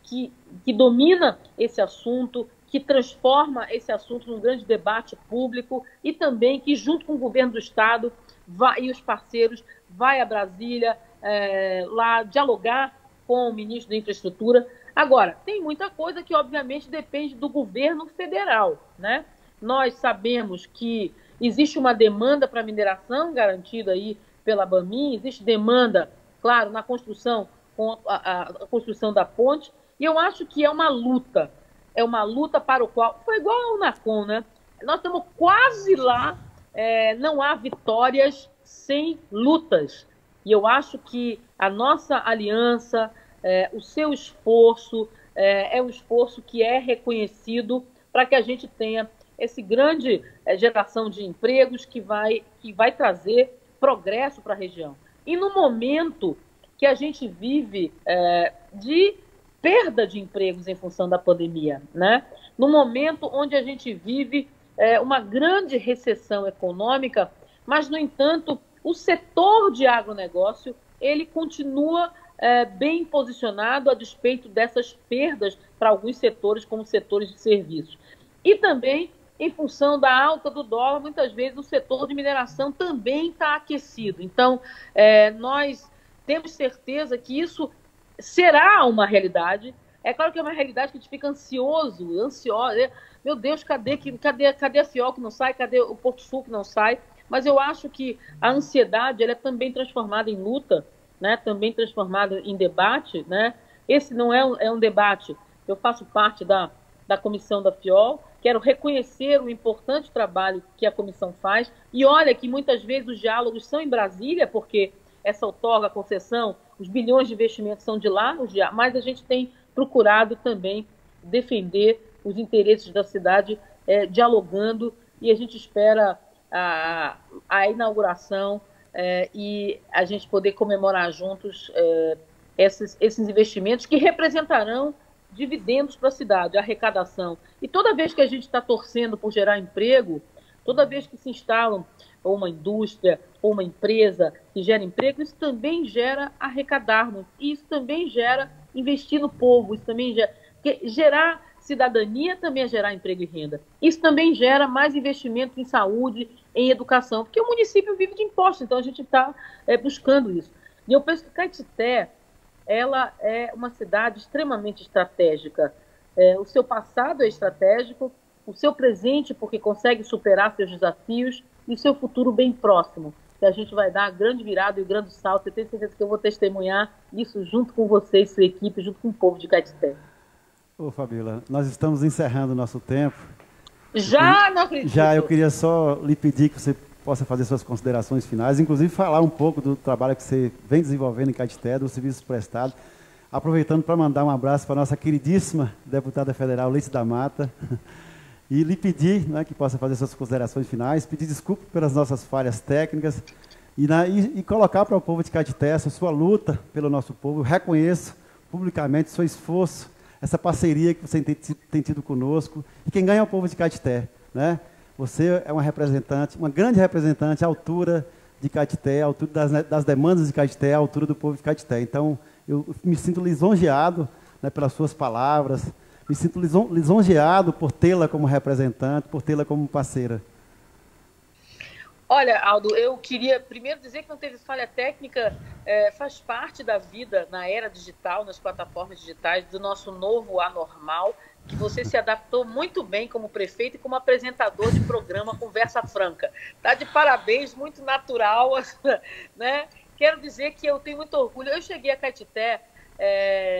que domina esse assunto, que transforma esse assunto num grande debate público e também que, junto com o governo do Estado e os parceiros, vai a Brasília lá dialogar com o ministro da Infraestrutura. Agora, tem muita coisa que, obviamente, depende do governo federal, né? Nós sabemos que existe uma demanda para mineração garantida aí pela Bamin, existe demanda, claro, na construção, com a construção da ponte, e eu acho que é uma luta para o qual, foi igual ao Unacom, né? Nós estamos quase lá, não há vitórias sem lutas, e eu acho que a nossa aliança, o seu esforço, é um esforço que é reconhecido para que a gente tenha esse grande geração de empregos que vai trazer progresso para a região. E no momento que a gente vive de perda de empregos em função da pandemia, né? No momento onde a gente vive uma grande recessão econômica, mas, no entanto, o setor de agronegócio, ele continua bem posicionado a despeito dessas perdas para alguns setores, como setores de serviços. E também, em função da alta do dólar, muitas vezes o setor de mineração também está aquecido. Então, nós temos certeza que isso será uma realidade. É claro que é uma realidade que a gente fica ansiosa. Meu Deus, cadê a FIOL que não sai? Cadê o Porto Sul que não sai? Mas eu acho que a ansiedade ela é também transformada em luta, né? Também transformada em debate, né? Esse não é um debate. Eu faço parte da comissão da FIOL, quero reconhecer o importante trabalho que a comissão faz. E olha que muitas vezes os diálogos são em Brasília, porque essa outorga, a concessão, os bilhões de investimentos são de lá, mas a gente tem procurado também defender os interesses da cidade, dialogando, e a gente espera a inauguração e a gente poder comemorar juntos esses investimentos que representarão dividendos para a cidade, arrecadação. E toda vez que a gente está torcendo por gerar emprego, toda vez que se instalam ou uma indústria, ou uma empresa que gera emprego, isso também gera arrecadar, e isso também gera investir no povo, isso também gera cidadania também é gerar emprego e renda. Isso também gera mais investimento em saúde, em educação, porque o município vive de impostos, então a gente está buscando isso. E eu penso que Caetité, ela é uma cidade extremamente estratégica. O seu passado é estratégico, o seu presente, porque consegue superar seus desafios, e o seu futuro bem próximo, que a gente vai dar a grande virada e o grande salto. Eu tenho certeza que eu vou testemunhar isso junto com você e sua equipe, junto com o povo de Caetité. Ô, Fabíola, nós estamos encerrando o nosso tempo. Já não acredito. Já, eu queria só lhe pedir que você possa fazer suas considerações finais, inclusive falar um pouco do trabalho que você vem desenvolvendo em Caetité, do serviço prestado, aproveitando para mandar um abraço para a nossa queridíssima deputada federal, Leite da Mata, e lhe pedir, né, que possa fazer suas considerações finais, pedir desculpa pelas nossas falhas técnicas e colocar para o povo de Caetité essa sua luta pelo nosso povo. Eu reconheço publicamente o seu esforço, essa parceria que você tem tido conosco, e quem ganha é o povo de Caetité, né? Você é uma representante, uma grande representante à altura de Caetité, à altura das demandas de Caetité, à altura do povo de Caetité. Então, eu me sinto lisonjeado, né, pelas suas palavras, me sinto lisonjeado por tê-la como representante, por tê-la como parceira. Olha, Aldo, eu queria primeiro dizer que não teve falha técnica, faz parte da vida na era digital, nas plataformas digitais, do nosso novo anormal, que você se adaptou muito bem como prefeito e como apresentador de programa Conversa Franca. Está de parabéns, muito natural, né? Quero dizer que eu tenho muito orgulho. Eu cheguei a Caetité,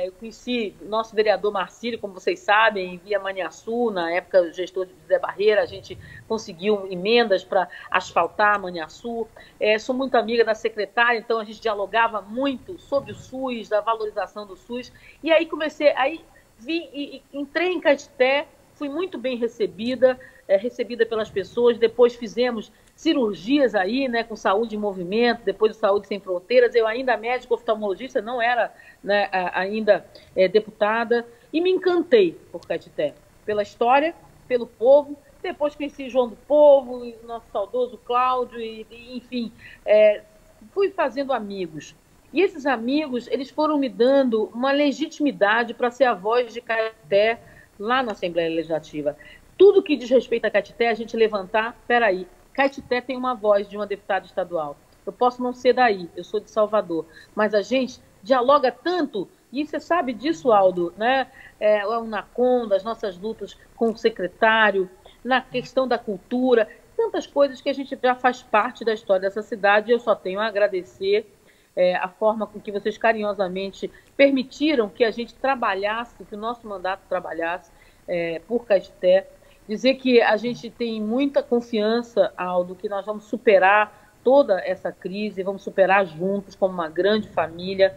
eu conheci nosso vereador Marcílio, como vocês sabem, via Maniaçu, na época o gestor de José Barreira, a gente conseguiu emendas para asfaltar Maniaçu. Sou muito amiga da secretária, então a gente dialogava muito sobre o SUS, da valorização do SUS. E aí entrei em Caetité, fui muito bem recebida pelas pessoas. Depois fizemos cirurgias aí, né, com Saúde em Movimento, depois do Saúde Sem Fronteiras. Eu ainda médico oftalmologista, não era, né, ainda deputada, e me encantei por Caetité, pela história, pelo povo. Depois conheci João do Povo, o nosso saudoso Cláudio, enfim, fui fazendo amigos. E esses amigos, eles foram me dando uma legitimidade para ser a voz de Caetité lá na Assembleia Legislativa. Tudo que diz respeito a Caetité, a gente levantar, peraí, Caetité tem uma voz de uma deputada estadual. Eu posso não ser daí, eu sou de Salvador, mas a gente dialoga tanto, e você sabe disso, Aldo, né? O NACOM, das nossas lutas com o secretário, na questão da cultura, tantas coisas que a gente já faz parte da história dessa cidade. Eu só tenho a agradecer a forma com que vocês carinhosamente permitiram que a gente trabalhasse, que o nosso mandato trabalhasse por Caetité. Dizer que a gente tem muita confiança, Aldo, que nós vamos superar toda essa crise, vamos superar juntos como uma grande família.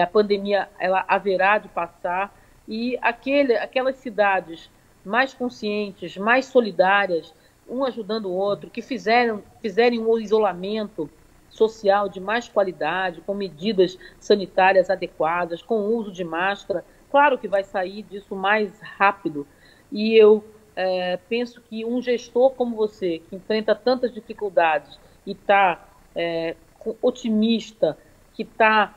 A pandemia ela haverá de passar e aquelas cidades mais conscientes, mais solidárias, um ajudando o outro, que fizerem um isolamento social de mais qualidade, com medidas sanitárias adequadas, com o uso de máscara, claro que vai sair disso mais rápido. E eu penso que um gestor como você, que enfrenta tantas dificuldades e está otimista, que está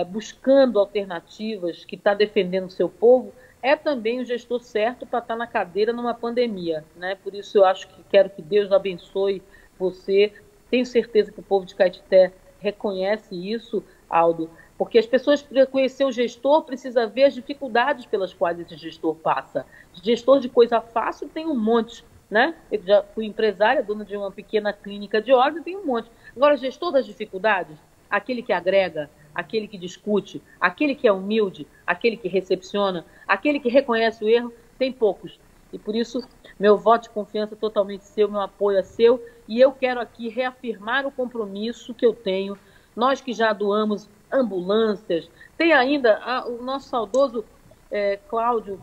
buscando alternativas, que está defendendo o seu povo, é também o gestor certo para estar na cadeira numa pandemia, né? Por isso eu acho que quero que Deus abençoe você. Tenho certeza que o povo de Caetité reconhece isso, Aldo, porque as pessoas, para conhecer o gestor, precisa ver as dificuldades pelas quais esse gestor passa. Gestor de coisa fácil tem um monte, né? Eu já fui empresária, dona de uma pequena clínica de órgãos, tem um monte. Agora, gestor das dificuldades, aquele que agrega, aquele que discute, aquele que é humilde, aquele que recepciona, aquele que reconhece o erro, tem poucos. E por isso, meu voto de confiança é totalmente seu, meu apoio é seu, e eu quero aqui reafirmar o compromisso que eu tenho. Nós que já doamos ambulâncias, tem ainda o nosso saudoso Cláudio,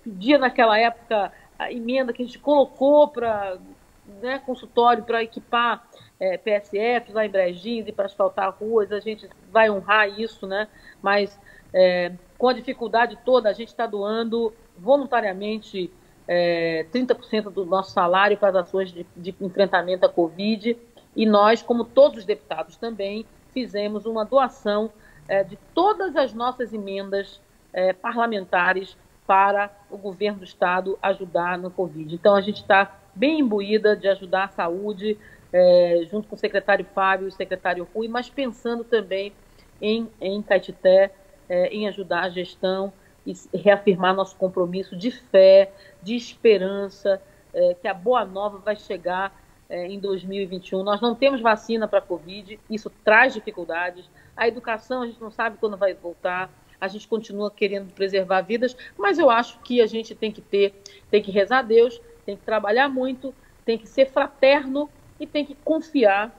pedia naquela época a emenda que a gente colocou para consultório para equipar PSF lá em Brejinhos e para asfaltar ruas. A gente vai honrar isso, né? Mas com a dificuldade toda, a gente está doando voluntariamente 30% do nosso salário para as ações de enfrentamento à Covid, e nós, como todos os deputados também, fizemos uma doação de todas as nossas emendas parlamentares para o governo do Estado ajudar no Covid. Então, a gente está bem imbuída de ajudar a saúde, junto com o secretário Fábio e o secretário Rui, mas pensando também em Caetité, em ajudar a gestão e reafirmar nosso compromisso de fé, de esperança, que a boa nova vai chegar em 2021. Nós não temos vacina para a Covid, isso traz dificuldades. A educação, a gente não sabe quando vai voltar, a gente continua querendo preservar vidas, mas eu acho que a gente tem que rezar a Deus, tem que trabalhar muito, tem que ser fraterno e tem que confiar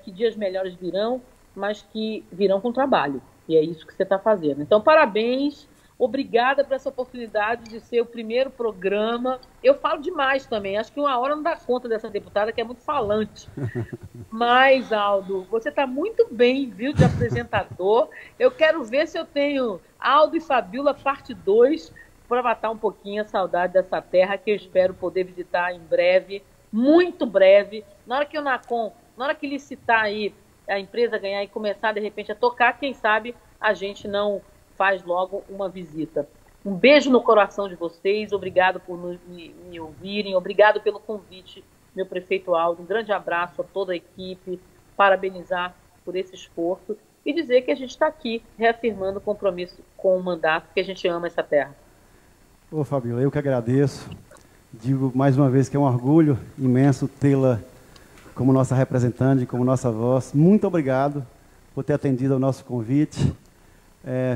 que dias melhores virão, mas que virão com trabalho. E é isso que você está fazendo. Então, parabéns, obrigada por essa oportunidade de ser o primeiro programa. Eu falo demais também, acho que uma hora não dá conta dessa deputada, que é muito falante. Mas, Aldo, você está muito bem, viu, de apresentador. Eu quero ver se eu tenho Aldo e Fabiola parte 2 para matar um pouquinho a saudade dessa terra, que eu espero poder visitar em breve, muito breve. Na hora que o Nacon, na hora que licitar aí, a empresa ganhar e começar, de repente, a tocar, quem sabe a gente não faz logo uma visita. Um beijo no coração de vocês, obrigado por me ouvirem, obrigado pelo convite, meu prefeito Aldo. Um grande abraço a toda a equipe, parabenizar por esse esforço e dizer que a gente está aqui reafirmando o compromisso com o mandato, que a gente ama essa terra. Ô, Fabiola, eu que agradeço. Digo mais uma vez que é um orgulho imenso tê-la como nossa representante, como nossa voz. Muito obrigado por ter atendido ao nosso convite.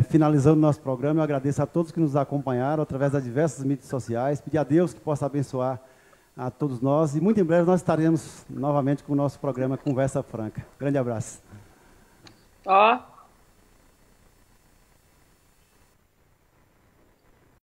Finalizando o nosso programa, eu agradeço a todos que nos acompanharam através das diversas mídias sociais. Pedir a Deus que possa abençoar a todos nós. E muito em breve nós estaremos novamente com o nosso programa Conversa Franca. Grande abraço. Ó.